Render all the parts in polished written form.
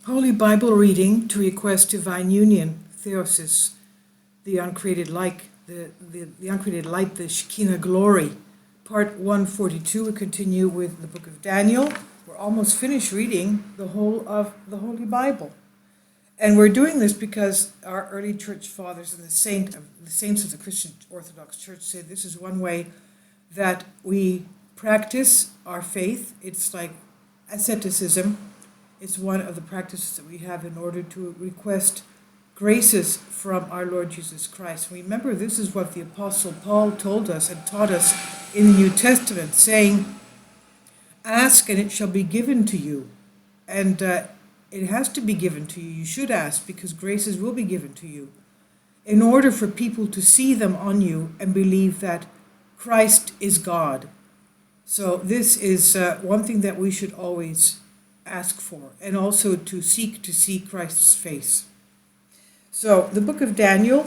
Holy Bible reading to request divine union, theosis, the uncreated light, the uncreated light, the Shekinah glory. Part 142, we continue with the book of Daniel. We're almost finished reading the whole of the Holy Bible. And we're doing this because our early church fathers and the saints of the Christian Orthodox Church say this is one way that we practice our faith. It's like asceticism. It's one of the practices that we have in order to request graces from our Lord Jesus Christ. Remember, this is what the Apostle Paul told us and taught us in the New Testament, saying, ask and it shall be given to you. And it has to be given to you. You should ask because graces will be given to you in order for people to see them on you and believe that Christ is God. So this is one thing that we should always ask for, and also to see Christ's face. So the book of Daniel,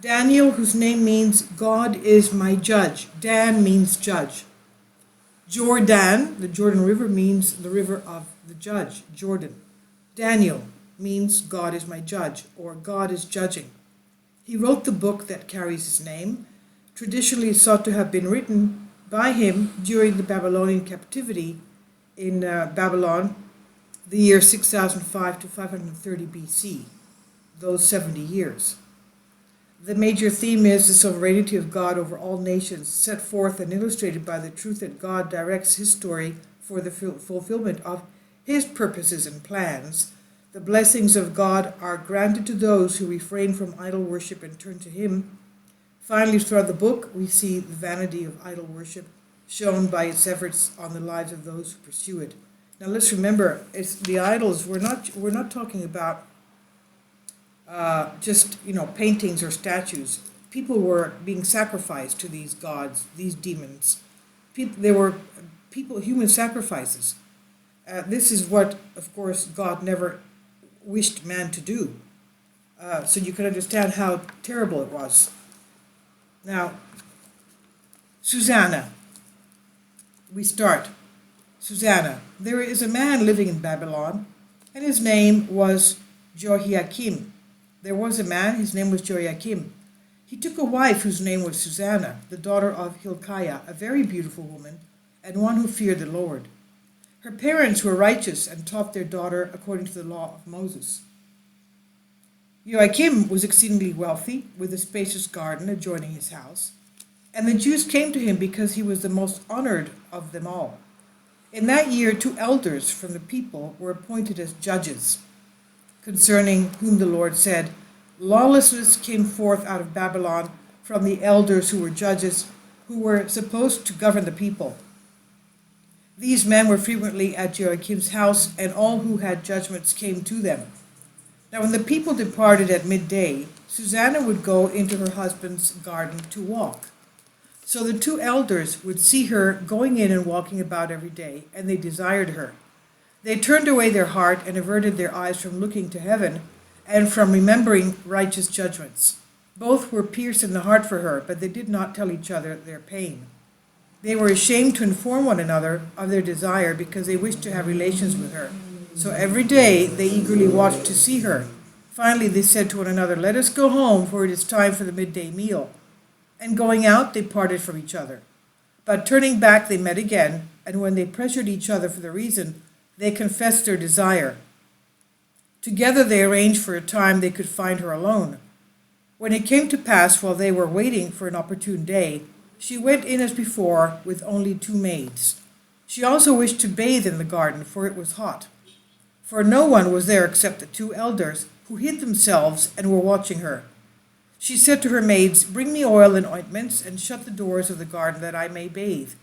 whose name means God is my judge. Dan means judge. Jordan, the Jordan River, means the river of the judge, Jordan. Daniel means God is my judge, or God is judging. He wrote the book that carries his name, traditionally thought to have been written by him during the Babylonian captivity in Babylon, the year 6005 to 530 BC, those 70 years. The major theme is the sovereignty of God over all nations, set forth and illustrated by the truth that God directs his story for the fulfillment of his purposes and plans. The blessings of God are granted to those who refrain from idol worship and turn to him. Finally, throughout the book, we see the vanity of idol worship shown by its efforts on the lives of those who pursue it. Now let's remember, it's the idols. We're not talking about just paintings or statues. People were being sacrificed to these gods, these demons. There were human sacrifices. This is what, of course, God never wished man to do. So you can understand how terrible it was. Now, Susanna. We start. Susanna. There is a man living in Babylon, and his name was Jehoiakim. There was a man, his name was Jehoiakim. He took a wife whose name was Susanna, the daughter of Hilkiah, a very beautiful woman, and one who feared the Lord. Her parents were righteous and taught their daughter according to the law of Moses. Jehoiakim was exceedingly wealthy, with a spacious garden adjoining his house. And the Jews came to him because he was the most honored of them all. In that year, 2 elders from the people were appointed as judges, concerning whom the Lord said, lawlessness came forth out of Babylon from the elders who were judges, who were supposed to govern the people. These men were frequently at Jehoiakim's house, and all who had judgments came to them. Now when the people departed at midday, Susanna would go into her husband's garden to walk. So the 2 elders would see her going in and walking about every day, and they desired her. They turned away their heart and averted their eyes from looking to heaven and from remembering righteous judgments. Both were pierced in the heart for her, but they did not tell each other their pain. They were ashamed to inform one another of their desire because they wished to have relations with her. So every day they eagerly watched to see her. Finally they said to one another, let us go home, for it is time for the midday meal. And going out, they parted from each other. But turning back, they met again, and when they pressured each other for the reason, they confessed their desire. Together they arranged for a time they could find her alone. When it came to pass, while they were waiting for an opportune day, she went in as before with only 2 maids. She also wished to bathe in the garden, for it was hot. For no one was there except the 2 elders, who hid themselves and were watching her. She said to her maids, bring me oil and ointments, and shut the doors of the garden that I may bathe.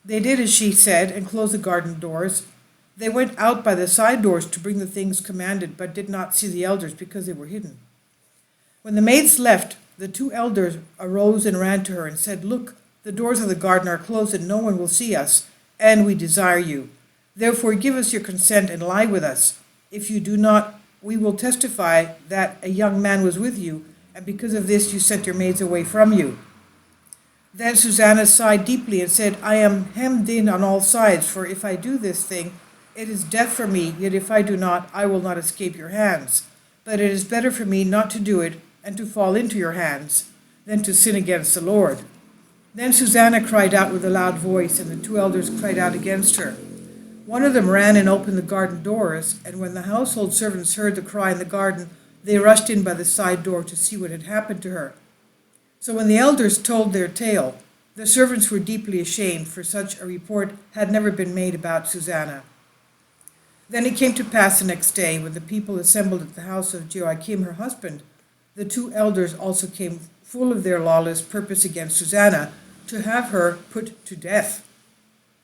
They did as she said, and closed the garden doors. They went out by the side doors to bring the things commanded, but did not see the elders because they were hidden. When the maids left, the 2 elders arose and ran to her and said, look, the doors of the garden are closed, and no one will see us, and we desire you. Therefore give us your consent and lie with us. If you do not, we will testify that a young man was with you, and because of this you sent your maids away from you. Then Susanna sighed deeply and said, I am hemmed in on all sides, for if I do this thing, It is death for me, yet if I do not, I will not escape your hands. But it is better for me not to do it and to fall into your hands than to sin against the Lord." Then Susanna cried out with a loud voice, and the two elders cried out against her. One of them ran and opened the garden doors, and when the household servants heard the cry in the garden, they rushed in by the side door to see what had happened to her. So when the elders told their tale, the servants were deeply ashamed, for such a report had never been made about Susanna. Then it came to pass the next day, when the people assembled at the house of Joachim her husband, the two elders also came full of their lawless purpose against Susanna, to have her put to death.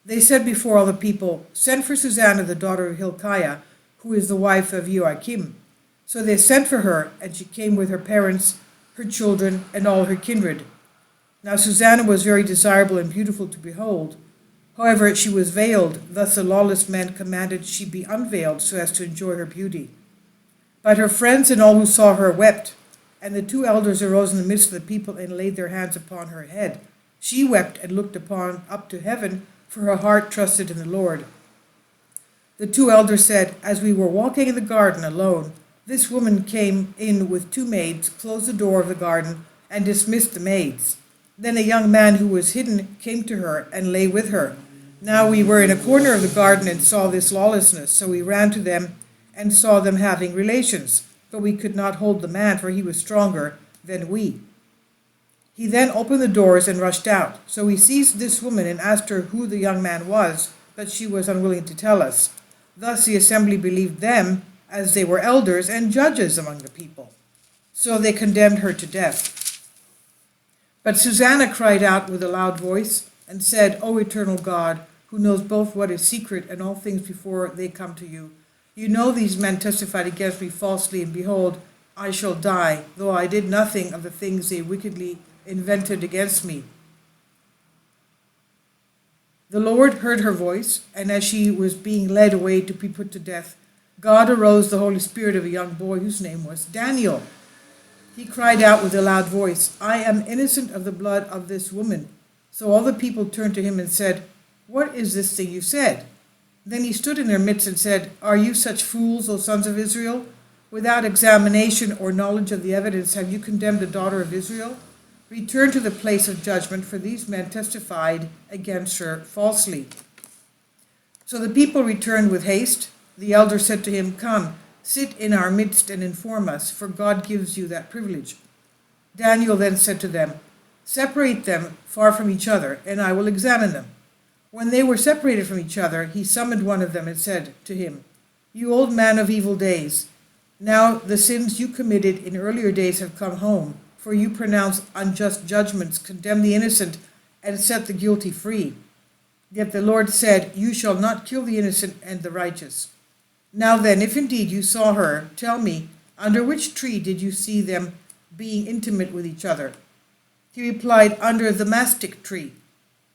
They said before all the people, "Send for Susanna, the daughter of Hilkiah, who is the wife of Joachim." So they sent for her, and she came with her parents, her children, and all her kindred. Now Susanna was very desirable and beautiful to behold. However, she was veiled, thus the lawless men commanded she be unveiled so as to enjoy her beauty. But her friends and all who saw her wept, and the two elders arose in the midst of the people and laid their hands upon her head. She wept and looked up to heaven, for her heart trusted in the Lord. The two elders said, "As we were walking in the garden alone, this woman came in with two maids, closed the door of the garden, and dismissed the maids. Then a young man who was hidden came to her and lay with her. Now we were in a corner of the garden and saw this lawlessness, so we ran to them and saw them having relations, but we could not hold the man, for he was stronger than we. He then opened the doors and rushed out. So we seized this woman and asked her who the young man was, but she was unwilling to tell us. Thus the assembly believed them, as they were elders and judges among the people. So they condemned her to death. But Susanna cried out with a loud voice and said, "O eternal God, who knows both what is secret and all things before they come to you, you know these men testified against me falsely, and behold, I shall die, though I did nothing of the things they wickedly invented against me." The Lord heard her voice, and as she was being led away to be put to death, God arose the Holy Spirit of a young boy whose name was Daniel. He cried out with a loud voice, "I am innocent of the blood of this woman." So all the people turned to him and said, "What is this thing you said?" Then he stood in their midst and said, "Are you such fools, O sons of Israel? Without examination or knowledge of the evidence have you condemned the daughter of Israel? Return to the place of judgment, for these men testified against her falsely." So the people returned with haste. The elder said to him, "Come, sit in our midst and inform us, for God gives you that privilege." Daniel then said to them, "Separate them far from each other, and I will examine them." When they were separated from each other, he summoned one of them and said to him, "You old man of evil days, now the sins you committed in earlier days have come home, for you pronounce unjust judgments, condemn the innocent, and set the guilty free. Yet the Lord said, 'You shall not kill the innocent and the righteous.' Now then, if indeed you saw her, tell me, under which tree did you see them being intimate with each other?" He replied, "Under the mastic tree."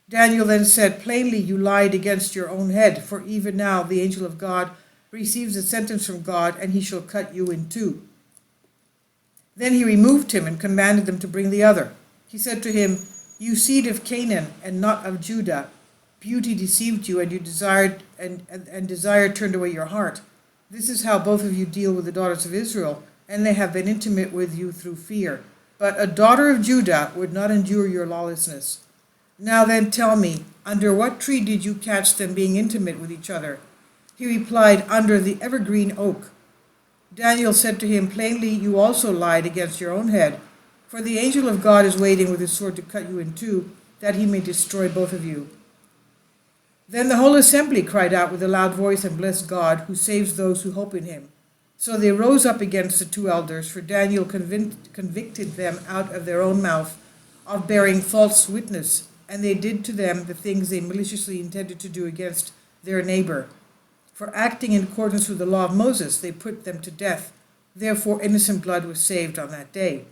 Daniel then said, "Plainly you lied against your own head, for even now the angel of God receives a sentence from God, and he shall cut you in two." Then he removed him and commanded them to bring the other. He said to him, "You seed of Canaan and not of Judah, beauty deceived you, and you desired and desire turned away your heart. This is how both of you deal with the daughters of Israel, and they have been intimate with you through fear. But a daughter of Judah would not endure your lawlessness. Now then tell me, under what tree did you catch them being intimate with each other?" He replied, "Under the evergreen oak." Daniel said to him, "Plainly you also lied against your own head, for the angel of God is waiting with his sword to cut you in two, that he may destroy both of you." Then the whole assembly cried out with a loud voice and blessed God, who saves those who hope in him. So they rose up against the two elders, for Daniel convicted them out of their own mouth of bearing false witness, and they did to them the things they maliciously intended to do against their neighbor. For acting in accordance with the law of Moses, they put them to death. Therefore innocent blood was saved on that day.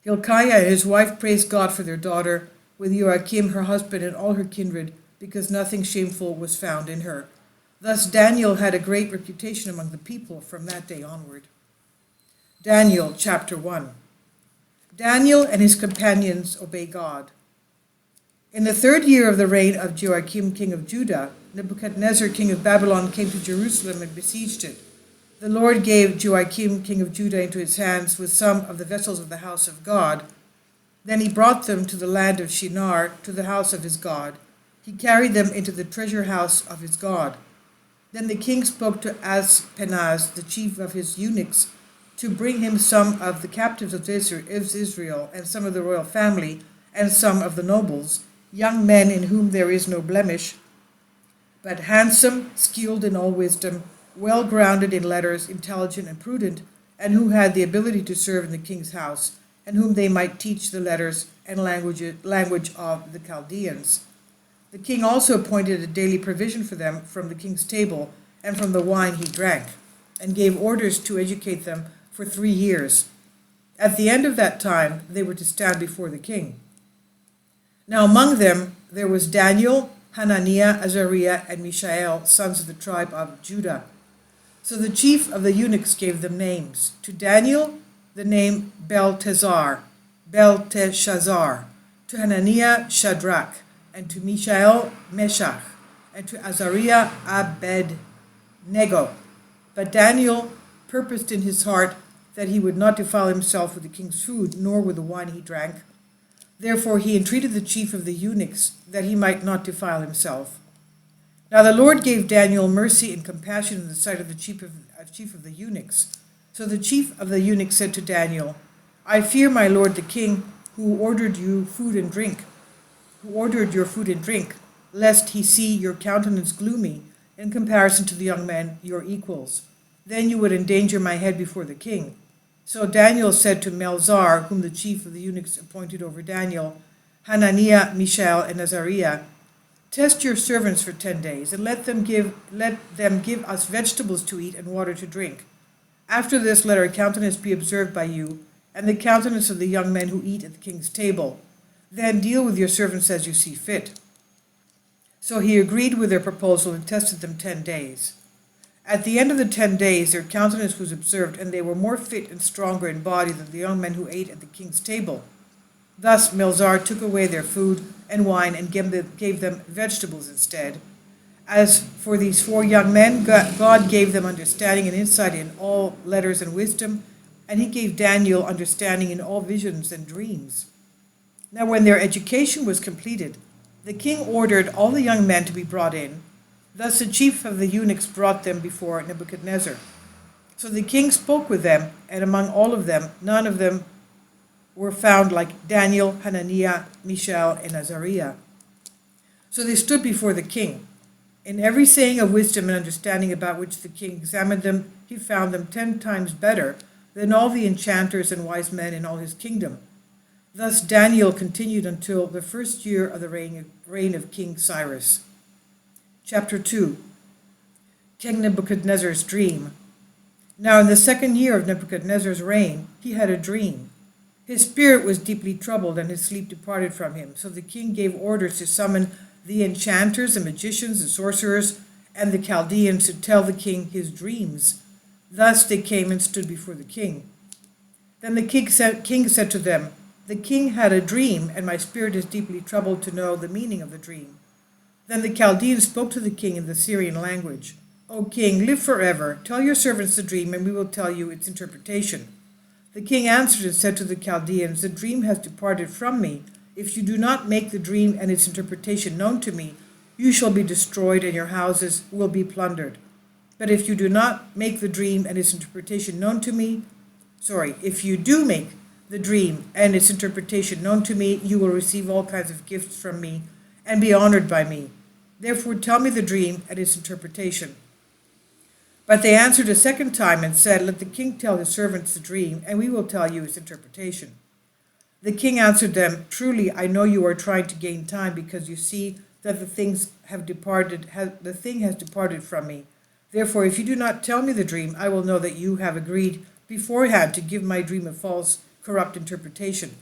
Hilkiah and his wife praised God for their daughter, with Joachim her husband and all her kindred, because nothing shameful was found in her. Thus Daniel had a great reputation among the people from that day onward. Daniel chapter 1. Daniel and his companions obey God. In the 3rd year of the reign of Joachim, king of Judah, Nebuchadnezzar, king of Babylon, came to Jerusalem and besieged it. The Lord gave Joachim, king of Judah, into his hands with some of the vessels of the house of God. Then he brought them to the land of Shinar, to the house of his God. He carried them into the treasure house of his God. Then the king spoke to Aspenaz, the chief of his eunuchs, to bring him some of the captives of Israel, and some of the royal family, and some of the nobles, young men in whom there is no blemish, but handsome, skilled in all wisdom, well grounded in letters, intelligent and prudent, and who had the ability to serve in the king's house, and whom they might teach the letters and language of the Chaldeans. The king also appointed a daily provision for them from the king's table and from the wine he drank, and gave orders to educate them for 3 years. At the end of that time, they were to stand before the king. Now among them there was Daniel, Hananiah, Azariah, and Mishael, sons of the tribe of Judah. So the chief of the eunuchs gave them names. To Daniel, the name Belteshazzar. To Hananiah, Shadrach. And to Mishael, Meshach. And to Azariah, Abednego. But Daniel purposed in his heart that he would not defile himself with the king's food, nor with the wine he drank. Therefore he entreated the chief of the eunuchs that he might not defile himself. Now the Lord gave Daniel mercy and compassion in the sight of the chief of the eunuchs. So the chief of the eunuchs said to Daniel, I fear my lord the king, who ordered your food and drink, lest he see your countenance gloomy in comparison to the young men, your equals. Then you would endanger my head before the king. So Daniel said to Melzar, whom the chief of the eunuchs appointed over Daniel, Hananiah, Mishael, and Azariah, test your servants for 10 days, and let them give us vegetables to eat and water to drink. After this, let our countenance be observed by you, and the countenance of the young men who eat at the king's table. Then deal with your servants as you see fit. So he agreed with their proposal and tested them 10 days. At the end of the 10 days, their countenance was observed, and they were more fit and stronger in body than the young men who ate at the king's table. Thus Melzar took away their food and wine and gave them vegetables instead. As for these 4 young men, God gave them understanding and insight in all letters and wisdom, and he gave Daniel understanding in all visions and dreams. Now when their education was completed, the king ordered all the young men to be brought in. Thus the chief of the eunuchs brought them before Nebuchadnezzar. So the king spoke with them, and among all of them, none of them were found like Daniel, Hananiah, Mishael, and Azariah. So they stood before the king. In every saying of wisdom and understanding about which the king examined them, he found them 10 times better than all the enchanters and wise men in all his kingdom. Thus Daniel continued until the 1st year of the reign of King Cyrus. Chapter 2. King Nebuchadnezzar's Dream. Now in the 2nd year of Nebuchadnezzar's reign, he had a dream. His spirit was deeply troubled, and his sleep departed from him. So the king gave orders to summon the enchanters, the magicians, the sorcerers, and the Chaldeans to tell the king his dreams. Thus they came and stood before the king. Then the king said to them, The king had a dream, and my spirit is deeply troubled to know the meaning of the dream. Then the Chaldeans spoke to the king in the Syrian language. O king, live forever. Tell your servants the dream, and we will tell you its interpretation. The king answered and said to the Chaldeans, The dream has departed from me. If you do not make the dream and its interpretation known to me, you shall be destroyed, and your houses will be plundered. But if you do not make the dream and its interpretation known to me, if you do make the dream and its interpretation known to me, you will receive all kinds of gifts from me and be honored by me. Therefore tell me the dream and its interpretation. But they answered a second time and said, Let the king tell his servants the dream, and we will tell you its interpretation. The king answered them, Truly, I know you are trying to gain time, because you see that the thing has departed from me. Therefore, if you do not tell me the dream, I will know that you have agreed beforehand to give my dream a false, corrupt interpretation.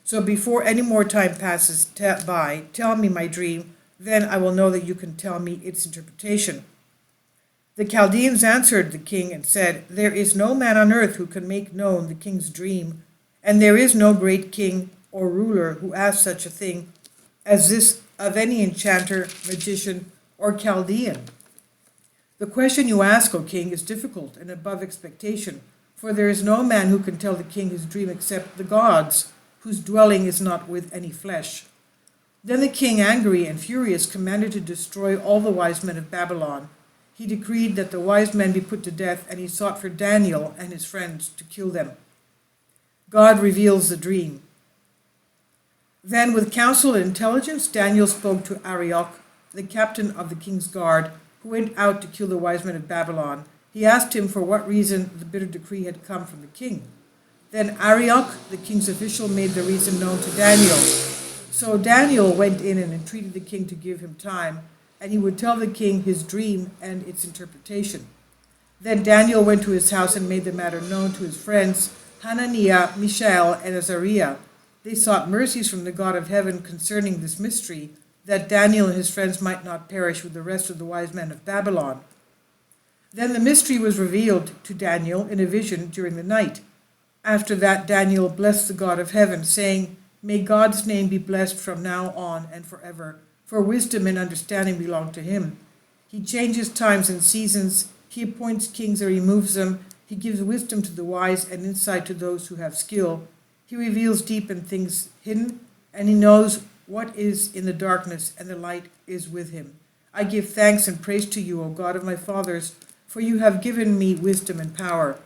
So before any more time passes by, tell me my dream, then I will know that you can tell me its interpretation. The Chaldeans answered the king and said, There is no man on earth who can make known the king's dream, and there is no great king or ruler who asks such a thing as this of any enchanter, magician, or Chaldean. The question you ask, O king, is difficult and above expectation, for there is no man who can tell the king his dream except the gods, whose dwelling is not with any flesh. Then the king, angry and furious, commanded to destroy all the wise men of Babylon. He decreed that the wise men be put to death, and he sought for Daniel and his friends to kill them. God reveals the dream. Then, with counsel and intelligence, Daniel spoke to Arioch, the captain of the king's guard, who went out to kill the wise men of Babylon. He asked him for what reason the bitter decree had come from the king. Then Arioch, the king's official, made the reason known to Daniel. So Daniel went in and entreated the king to give him time, and he would tell the king his dream and its interpretation. Then Daniel went to his house and made the matter known to his friends, Hananiah, Mishael, and Azariah. They sought mercies from the God of heaven concerning this mystery, that Daniel and his friends might not perish with the rest of the wise men of Babylon. Then the mystery was revealed to Daniel in a vision during the night. After that, Daniel blessed the God of heaven, saying, May God's name be blessed from now on and forever, for wisdom and understanding belong to him. He changes times and seasons, he appoints kings and removes them, he gives wisdom to the wise and insight to those who have skill. He reveals deep and things hidden, and he knows what is in the darkness, and the light is with him. I give thanks and praise to you, O God of my fathers, for you have given me wisdom and power.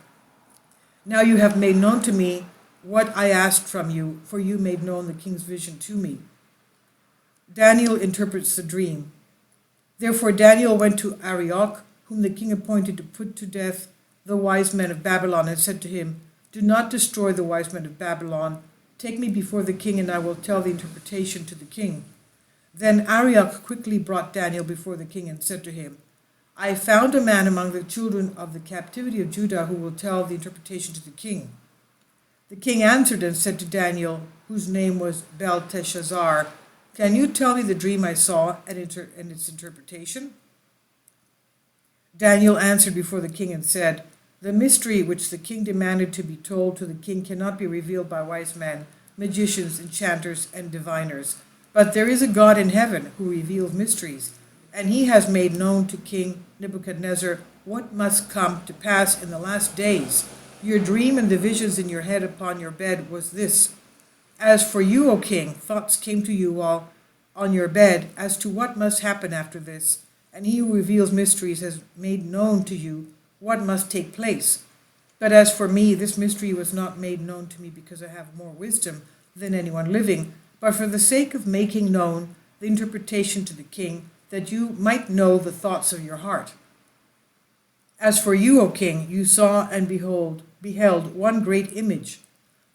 Now you have made known to me what I asked from you, for you made known the king's vision to me. Daniel interprets the dream. Therefore Daniel went to Arioch, whom the king appointed to put to death the wise men of Babylon, and said to him, Do not destroy the wise men of Babylon. Take me before the king, and I will tell the interpretation to the king. Then Arioch quickly brought Daniel before the king and said to him, I found a man among the children of the captivity of Judah who will tell the interpretation to the king. The king answered and said to Daniel, whose name was Belteshazzar, Can you tell me the dream I saw and its interpretation? Daniel answered before the king and said, The mystery which the king demanded to be told to the king cannot be revealed by wise men, magicians, enchanters, and diviners. But there is a God in heaven who reveals mysteries, and he has made known to King Nebuchadnezzar what must come to pass in the last days. Your dream and the visions in your head upon your bed was this. As for you, O king, thoughts came to you while on your bed as to what must happen after this, and he who reveals mysteries has made known to you what must take place. But as for me, this mystery was not made known to me because I have more wisdom than anyone living, but for the sake of making known the interpretation to the king, that you might know the thoughts of your heart. As for you, O king, you saw and beheld one great image.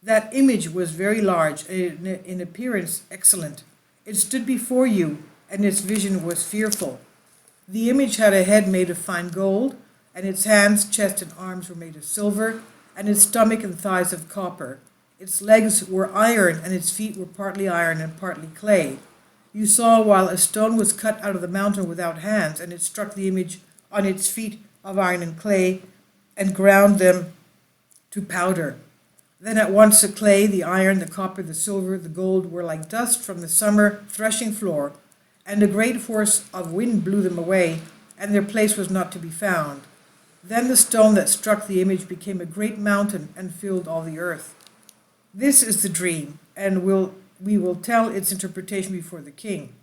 That image was very large, and in appearance excellent. It stood before you, and its vision was fearful. The image had a head made of fine gold, and its hands, chest, and arms were made of silver, and its stomach and thighs of copper. Its legs were iron, and its feet were partly iron and partly clay. You saw while a stone was cut out of the mountain without hands, and it struck the image on its feet of iron and clay, and ground them to powder. Then at once the clay, the iron, the copper, the silver, the gold were like dust from the summer threshing floor, and a great force of wind blew them away, and their place was not to be found. Then the stone that struck the image became a great mountain and filled all the earth. This is the dream, and we will tell its interpretation before the king.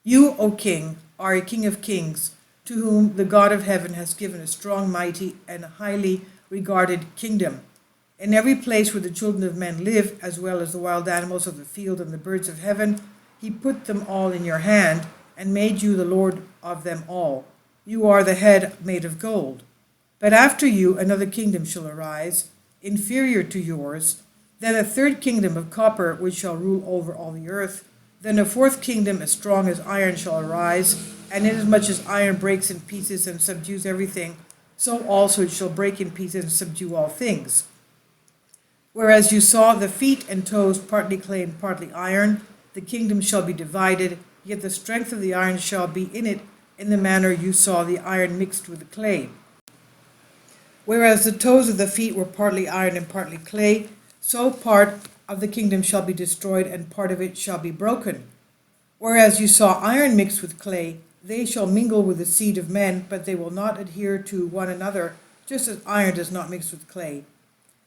You, O king, are a king of kings, to whom the God of heaven has given a strong, mighty, and highly regarded kingdom. In every place where the children of men live, as well as the wild animals of the field and the birds of heaven, he put them all in your hand, and made you the Lord of them all. You are the head made of gold. But after you another kingdom shall arise, inferior to yours, then a third kingdom of copper, which shall rule over all the earth. Then a fourth kingdom as strong as iron shall arise, and inasmuch as iron breaks in pieces and subdues everything, so also it shall break in pieces and subdue all things. Whereas you saw the feet and toes partly clay and partly iron, the kingdom shall be divided, yet the strength of the iron shall be in it in the manner you saw the iron mixed with the clay. Whereas the toes of the feet were partly iron and partly clay, so part of the kingdom shall be destroyed and part of it shall be broken. Whereas you saw iron mixed with clay, they shall mingle with the seed of men, but they will not adhere to one another, just as iron does not mix with clay.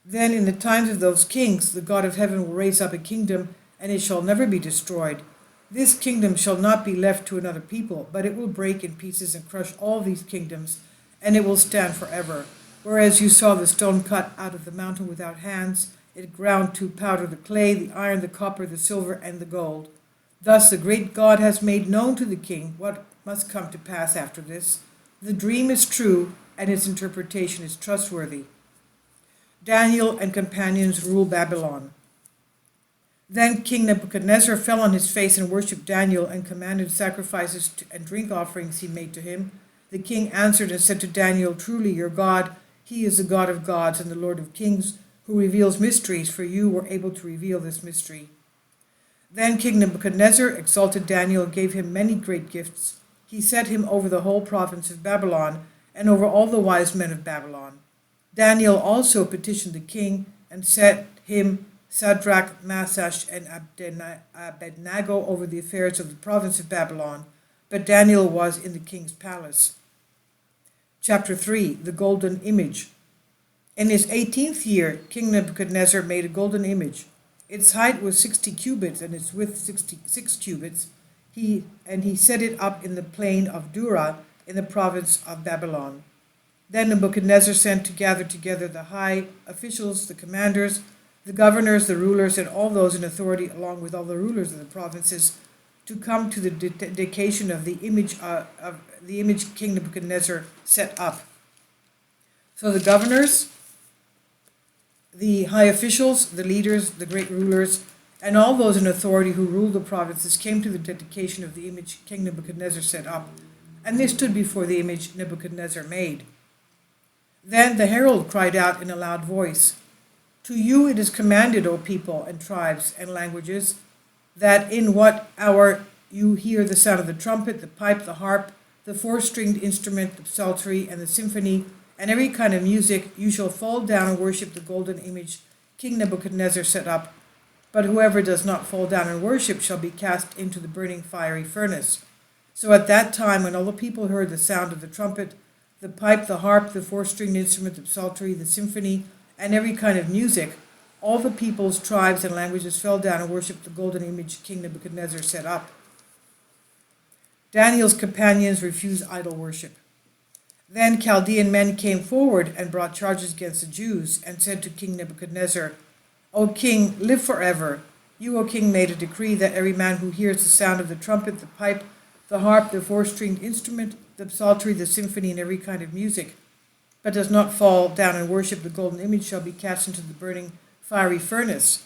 Then in the times of those kings, the God of heaven will raise up a kingdom, and it shall never be destroyed. This kingdom shall not be left to another people, but it will break in pieces and crush all these kingdoms, and it will stand forever. Whereas you saw the stone cut out of the mountain without hands, it ground to powder the clay, the iron, the copper, the silver, and the gold. Thus the great God has made known to the king what must come to pass after this. The dream is true, and its interpretation is trustworthy. Daniel and companions rule Babylon. Then King Nebuchadnezzar fell on his face and worshipped Daniel and commanded sacrifices and drink offerings he made to him. The king answered and said to Daniel, "Truly your God, he is the God of gods and the Lord of kings, who reveals mysteries, for you were able to reveal this mystery." Then King Nebuchadnezzar exalted Daniel and gave him many great gifts. He set him over the whole province of Babylon and over all the wise men of Babylon. Daniel also petitioned the king and set him, Shadrach, Meshach, and Abednego, over the affairs of the province of Babylon, but Daniel was in the king's palace. Chapter 3, the golden image. In his 18th year, King Nebuchadnezzar made a golden image. Its height was 60 cubits and its width 66 cubits. He set it up in the plain of Dura in the province of Babylon. Then Nebuchadnezzar sent to gather together the high officials, the commanders, the governors, the rulers, and all those in authority, along with all the rulers of the provinces, to come to the dedication of the image King Nebuchadnezzar set up. So the governors, the high officials, the leaders, the great rulers, and all those in authority who ruled the provinces came to the dedication of the image King Nebuchadnezzar set up, and they stood before the image Nebuchadnezzar made. Then the herald cried out in a loud voice, "To you it is commanded, O people and tribes and languages, that in what hour you hear the sound of the trumpet, the pipe, the harp, the four-stringed instrument, the psaltery, and the symphony, and every kind of music, you shall fall down and worship the golden image King Nebuchadnezzar set up. But whoever does not fall down and worship shall be cast into the burning fiery furnace." So at that time, when all the people heard the sound of the trumpet, the pipe, the harp, the four-stringed instrument, the psaltery, the symphony, and every kind of music, all the peoples, tribes, and languages fell down and worshipped the golden image King Nebuchadnezzar set up. Daniel's companions refused idol worship. Then Chaldean men came forward and brought charges against the Jews and said to King Nebuchadnezzar, "O king, live forever. You, O king, made a decree that every man who hears the sound of the trumpet, the pipe, the harp, the four-stringed instrument, the psaltery, the symphony, and every kind of music, but does not fall down and worship the golden image shall be cast into the burning fiery furnace.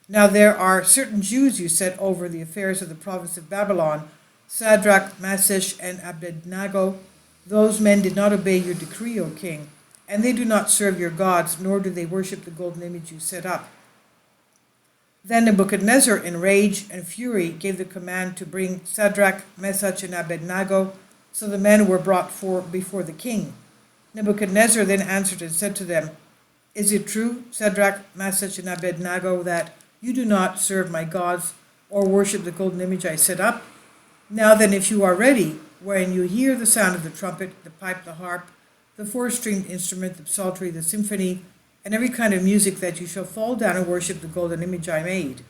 Now there are certain Jews you set over the affairs of the province of Babylon, Shadrach, Meshach, and Abednego. Those men did not obey your decree, O king, and they do not serve your gods, nor do they worship the golden image you set up." Then Nebuchadnezzar, in rage and fury, gave the command to bring Shadrach, Meshach, and Abednego. So the men were brought before the king. Nebuchadnezzar then answered and said to them, "Is it true, Shadrach, Meshach, and Abednego, that you do not serve my gods or worship the golden image I set up? Now then, if you are ready, when you hear the sound of the trumpet, the pipe, the harp, the four-stringed instrument, the psaltery, the symphony, and every kind of music, that you shall fall down and worship the golden image I made.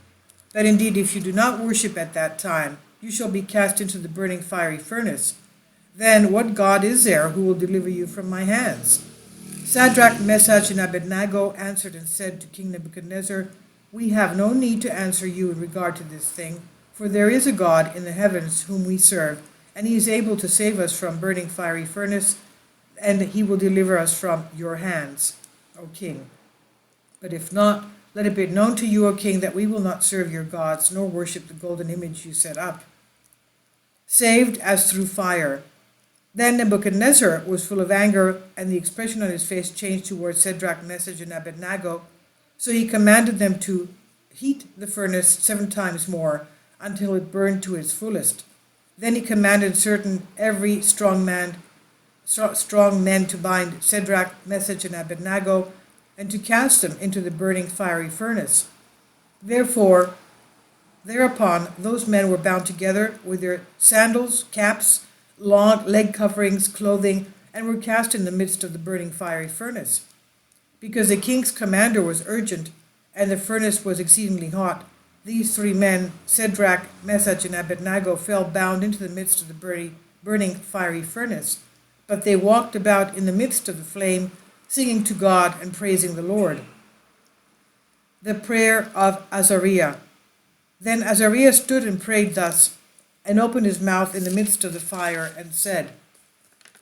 That indeed, if you do not worship at that time, you shall be cast into the burning fiery furnace. Then what God is there who will deliver you from my hands?" Shadrach, Meshach, and Abednego answered and said to King Nebuchadnezzar, "We have no need to answer you in regard to this thing, for there is a God in the heavens whom we serve, and he is able to save us from burning fiery furnace, and he will deliver us from your hands, O king. But if not, let it be known to you, O king, that we will not serve your gods, nor worship the golden image you set up." Saved as through fire. Then Nebuchadnezzar was full of anger, and the expression on his face changed towards Shadrach, Meshach, and Abednego. So he commanded them to heat the furnace 7 times more, until it burned to its fullest. Then he commanded every strong men to bind Shadrach, Meshach, and Abednego, and to cast them into the burning fiery furnace. Therefore Thereupon those men were bound together with their sandals, caps, long leg coverings, clothing, and were cast in the midst of the burning fiery furnace. Because the king's commander was urgent, and the furnace was exceedingly hot, these three men, Shadrach, Meshach, and Abednego, fell bound into the midst of the burning fiery furnace. But they walked about in the midst of the flame, singing to God and praising the Lord. The prayer of Azariah. Then Azariah stood and prayed thus, and opened his mouth in the midst of the fire, and said,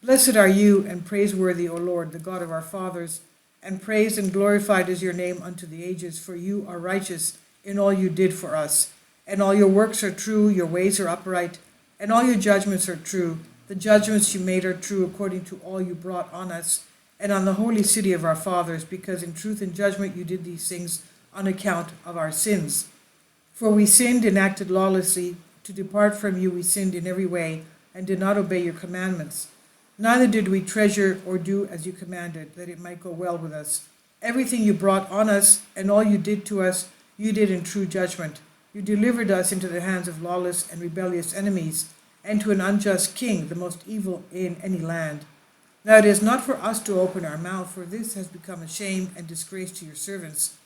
Blessed are you, and praiseworthy, O Lord, the God of our fathers, and praised and glorified is your name unto the ages, for you are righteous in all you did for us. And all your works are true, your ways are upright, and all your judgments are true. The judgments you made are true according to all you brought on us, and on the holy city of our fathers, because in truth and judgment you did these things on account of our sins. For we sinned and acted lawlessly. To depart from you we sinned in every way, and did not obey your commandments. Neither did we treasure or do as you commanded, that it might go well with us. Everything you brought on us, and all you did to us, you did in true judgment. You delivered us into the hands of lawless and rebellious enemies, and to an unjust king, the most evil in any land. Now it is not for us to open our mouth, for this has become a shame and disgrace to your servants,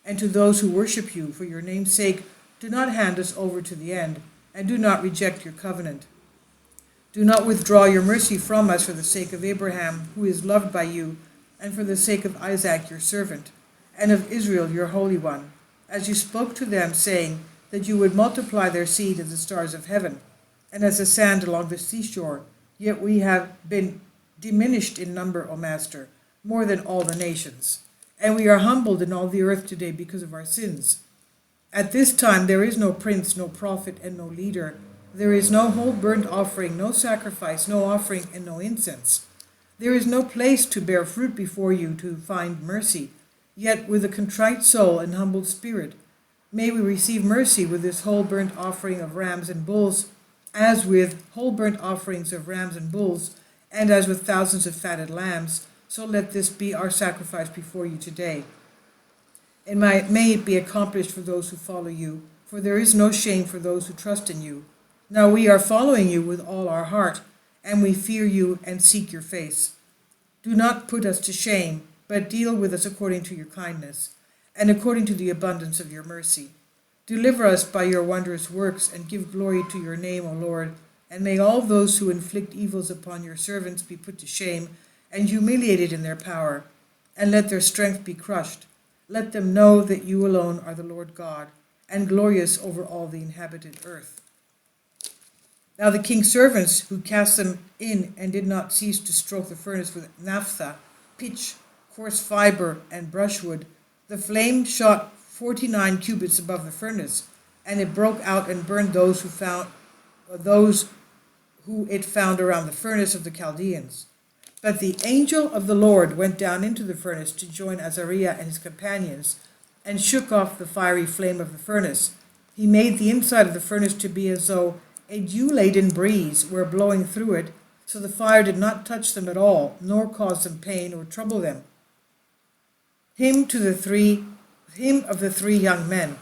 and to those who worship you. For your name's sake, do not hand us over to the end, and do not reject your covenant. Do not withdraw your mercy from us for the sake of Abraham, who is loved by you, and for the sake of Isaac your servant, and of Israel your Holy One, as you spoke to them, saying that you would multiply their seed as the stars of heaven, and as the sand along the seashore. Yet we have been diminished in number, O Master, more than all the nations. And we are humbled in all the earth today because of our sins. At this time there is no prince, no prophet, and no leader. There is no whole burnt offering, no sacrifice, no offering, and no incense. There is no place to bear fruit before you to find mercy. Yet with a contrite soul and humbled spirit, may we receive mercy with this whole burnt offering of rams and bulls, as with whole burnt offerings of rams and bulls, and as with thousands of fatted lambs. So let this be our sacrifice before you today. And may it be accomplished for those who follow you, for there is no shame for those who trust in you. Now we are following you with all our heart, and we fear you and seek your face. Do not put us to shame, but deal with us according to your kindness, and according to the abundance of your mercy. Deliver us by your wondrous works, and give glory to your name, O Lord. And may all those who inflict evils upon your servants be put to shame, and humiliated in their power, and let their strength be crushed. Let them know that you alone are the Lord God, and glorious over all the inhabited earth. Now the king's servants, who cast them in and did not cease to stroke the furnace with naphtha, pitch, coarse fiber, and brushwood, the flame shot 49 cubits above the furnace, and it broke out and burned those who it found around the furnace of the Chaldeans. But the angel of the Lord went down into the furnace to join Azariah and his companions, and shook off the fiery flame of the furnace. He made the inside of the furnace to be as though a dew-laden breeze were blowing through it, so the fire did not touch them at all, nor cause them pain or trouble them. Hymn of the three young men.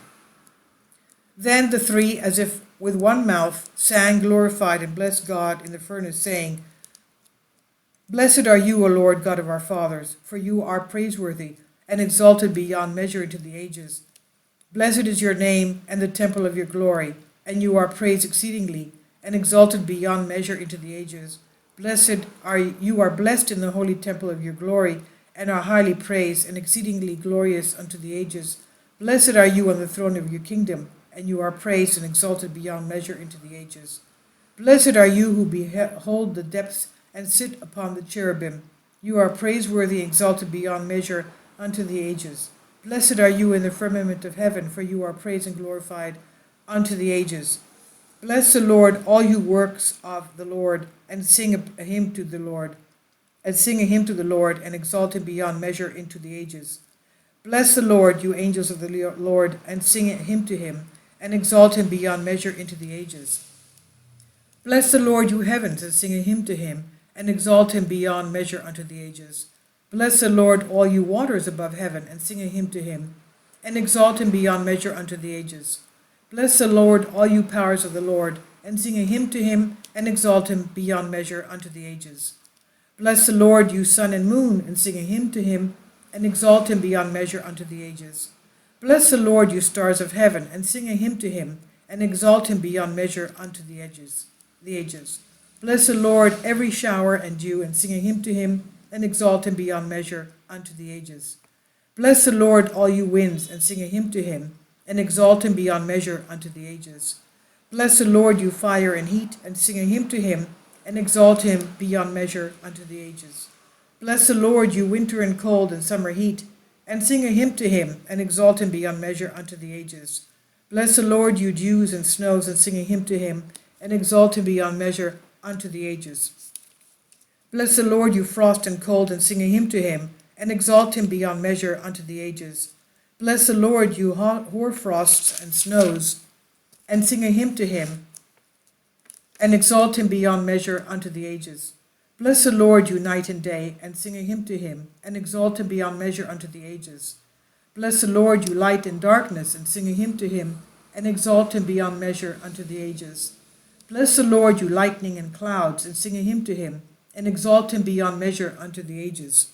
Then the three, as if with one mouth, sang, glorified, and blessed God in the furnace, saying, Blessed are you, O Lord God of our fathers, for you are praiseworthy and exalted beyond measure into the ages. Blessed is your name and the temple of your glory, and you are praised exceedingly and exalted beyond measure into the ages. Blessed are you are blessed in the holy temple of your glory, and are highly praised and exceedingly glorious unto the ages. Blessed are you on the throne of your kingdom, and you are praised and exalted beyond measure into the ages. Blessed are you who behold the depths and sit upon the cherubim. You are praiseworthy and exalted beyond measure unto the ages. Blessed are you in the firmament of heaven, for you are praised and glorified unto the ages. Bless the Lord, all you works of the Lord, and sing a hymn to the Lord, and exalt him beyond measure into the ages. Bless the Lord, you angels of the Lord, and sing a hymn to him, and exalt him beyond measure into the ages. Bless the Lord, you heavens, and sing a hymn to him, and exalt him beyond measure unto the ages. Bless the Lord, all you waters above heaven, and sing a hymn to him, and exalt him beyond measure unto the ages. Bless the Lord, all you powers of the Lord, and sing a hymn to him, and exalt him beyond measure unto the ages. Bless the Lord, you sun and moon, and sing a hymn to him, and exalt him beyond measure unto the ages. Bless the Lord, you stars of heaven, and sing a hymn to him, and exalt him beyond measure unto the ages. Bless the Lord, every shower and dew, and sing a hymn to him, and exalt him beyond measure unto the ages. Bless the Lord, all you winds, and sing a hymn to him, and exalt him beyond measure unto the ages. Bless the Lord, you fire and heat, and sing a hymn to him, and exalt him beyond measure unto the ages. Bless the Lord, you winter and cold and summer heat, and sing a hymn to him, and exalt him beyond measure unto the ages. Bless the Lord, you dews and snows, and sing a hymn to him, and exalt him beyond measure unto the ages. Bless the Lord, you frost and cold, and sing a hymn to him, and exalt him beyond measure unto the ages. Bless the Lord, you hoar frosts and snows, and sing a hymn to him, and exalt him beyond measure unto the ages. Bless the Lord, you night and day, and sing a hymn to him, and exalt him beyond measure unto the ages. Bless the Lord, you light and darkness, and sing a hymn to him, and exalt him beyond measure unto the ages. Bless the Lord, you lightning and clouds, and sing a hymn to him, and exalt him beyond measure unto the ages.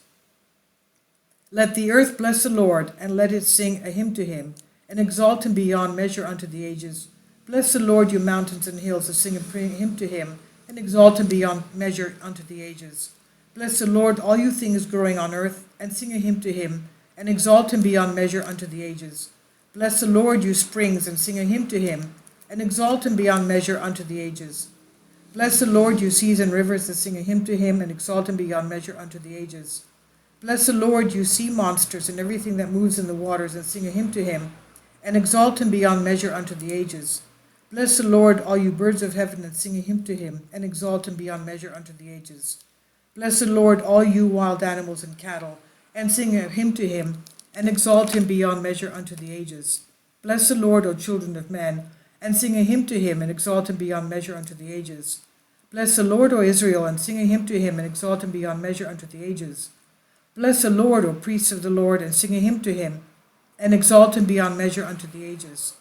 Let the earth bless the Lord, and let it sing a hymn to him, and exalt him beyond measure unto the ages. Bless the Lord, you mountains and hills, and sing a hymn to him, and exalt him beyond measure unto the ages. Bless the Lord, all you things growing on earth, and sing a hymn to him, and exalt him beyond measure unto the ages. Bless the Lord, you springs, and sing a hymn to him, and exalt him beyond measure unto the ages. Bless the Lord, you seas and rivers, and sing a hymn to him, and exalt him beyond measure unto the ages. Bless the Lord, you sea monsters, and everything that moves in the waters, and sing a hymn to him, and exalt him beyond measure unto the ages. Bless the Lord, all you birds of heaven, and sing a hymn to him, and exalt him beyond measure unto the ages. Bless the Lord, all you wild animals and cattle, and sing a hymn to him, and exalt him beyond measure unto the ages. Bless the Lord, O children of men, and sing a hymn to him, and exalt him beyond measure unto the ages. Bless the Lord, O Israel, and sing a hymn to him, and exalt him beyond measure unto the ages. Bless the Lord, O priests of the Lord, and sing a hymn to him, and exalt him beyond measure unto the ages.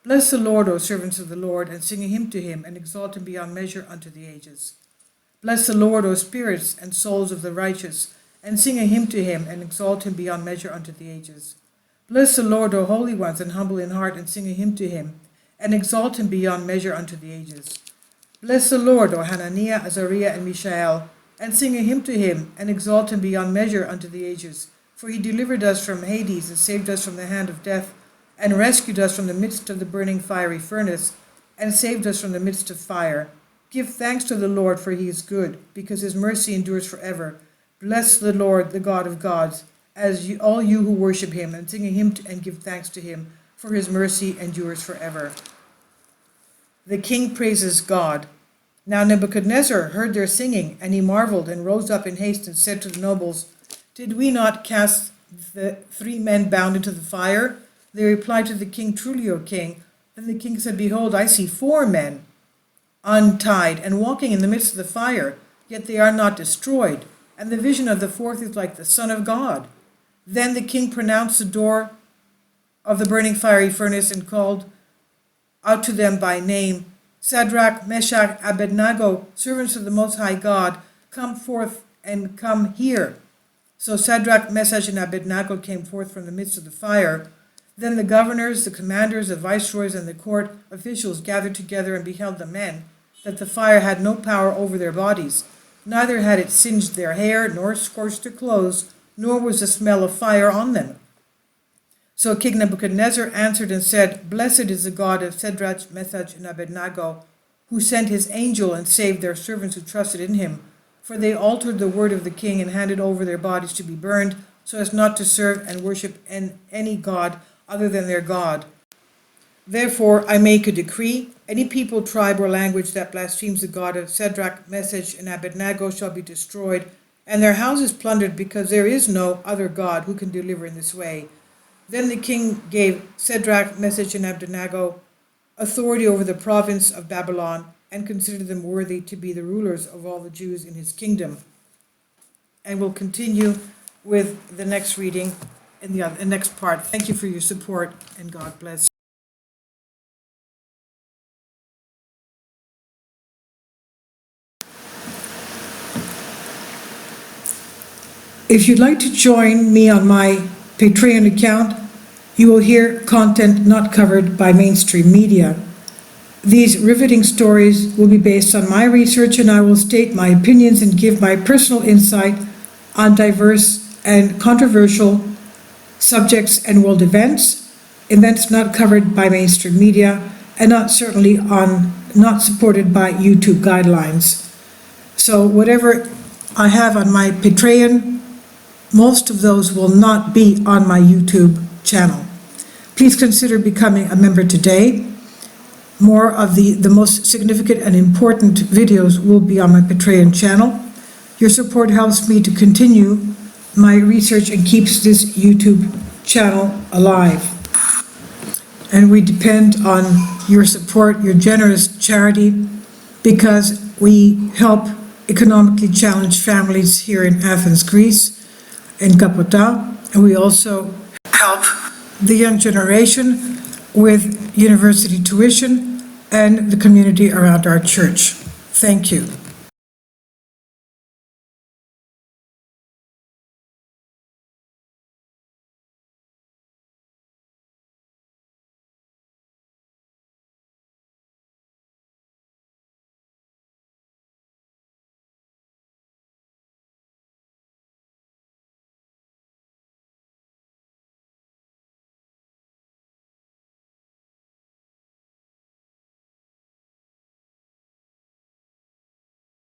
Bless the Lord, O servants of the Lord, and sing a hymn to him, and exalt him beyond measure unto the ages. Bless the Lord, O spirits and souls of the righteous, and sing a hymn to him, and exalt him beyond measure unto the ages. Bless the Lord, O holy ones, and humble in heart, and sing a hymn to him, and exalt him beyond measure unto the ages. Bless the Lord, O Hananiah, Azariah, and Mishael, and sing a hymn to him, and exalt him beyond measure unto the ages. For he delivered us from Hades, and saved us from the hand of death, and rescued us from the midst of the burning fiery furnace, and saved us from the midst of fire. Give thanks to the Lord, for he is good, because his mercy endures forever. Bless the Lord, the God of gods, all you who worship him, and sing a hymn and give thanks to him, for his mercy endures forever. The king praises God. Now Nebuchadnezzar heard their singing, and he marveled, and rose up in haste, and said to the nobles, Did we not cast the 3 men bound into the fire? They replied to the king, Truly, O king. Then the king said, Behold, I see 4 men untied, and walking in the midst of the fire, yet they are not destroyed. And the vision of the 4th is like the Son of God. Then the king pronounced the door of the burning fiery furnace, and called out to them by name, Shadrach, Meshach, Abednego, servants of the Most High God, come forth and come here. So Shadrach, Meshach, and Abednego came forth from the midst of the fire. Then the governors, the commanders, the viceroys, and the court officials gathered together and beheld the men, that the fire had no power over their bodies, neither had it singed their hair, nor scorched their clothes, nor was the smell of fire on them. So King Nebuchadnezzar answered and said, Blessed is the God of Shadrach, Meshach, and Abednego, who sent his angel and saved their servants who trusted in him. For they altered the word of the king and handed over their bodies to be burned, so as not to serve and worship any god other than their God. Therefore I make a decree, any people, tribe, or language that blasphemes the God of Shadrach, Meshach, and Abednego shall be destroyed, and their houses plundered, because there is no other God who can deliver in this way. Then the king gave Shadrach, Meshach, and Abednego authority over the province of Babylon, and considered them worthy to be the rulers of all the Jews in his kingdom. And we'll continue with the next reading in the next part. Thank you for your support, and God bless. If you'd like to join me on my Patreon account, you will hear content not covered by mainstream media. These riveting stories will be based on my research, and I will state my opinions and give my personal insight on diverse and controversial subjects and world events not covered by mainstream media, and not supported by YouTube guidelines. So whatever I have on my Patreon, most of those will not be on my YouTube channel. Please consider becoming a member today. More of the most significant and important videos will be on my Patreon channel. Your support helps me to continue my research and keeps this YouTube channel alive. And we depend on your support, your generous charity, because we help economically challenged families here in Athens, Greece, in Kapota, and we also help the young generation with university tuition and the community around our church. Thank you.